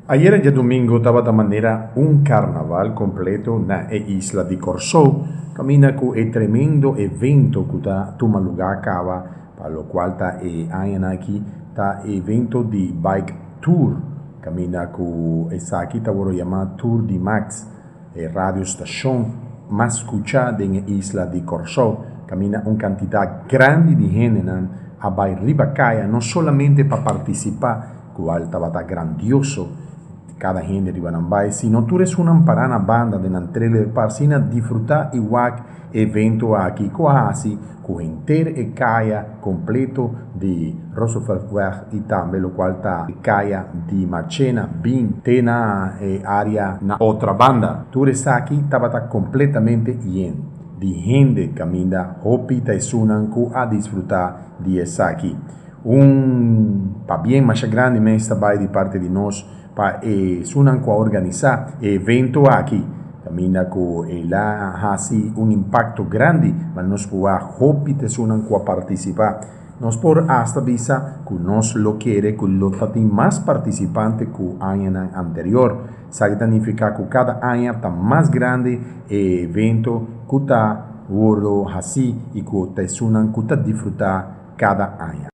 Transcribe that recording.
Ayer en domingo estaba de manera un carnaval completo na isla di Corsò. Camina con el tremendo evento que está toma lugar acaba, para lo cual está aquí está evento di bike tour. Camina con esa aquí está lo llama Tour di Max, radio station más escuchada en isla di Corsò. Camina una cantidad grande de gente a Ribacaya, no solamente para participar, cual estaba grandioso, cada gente de Banambay, sino tú eres una amparana banda de Nantrele Parsina disfrutar igual evento aquí, quasi, con entero e caia completo de Roosevelt y también lo cual está caia de Marchena, bin, tena área na otra banda. Tú eres aquí, estaba completamente lleno de gente camina, hopita y sunan a disfrutar de esa aquí. Un pa bien más grande me está de parte de nosotros para sunan a organizar evento aquí. Camina con la así un impacto grande, mas nos puede hopite sunan a participar. Nos por hasta visa que nos lo quiere que lo tati más participante que año anterior. Significa que cada año está más grande evento que está gordo así y que te sunan que disfrutar cada año.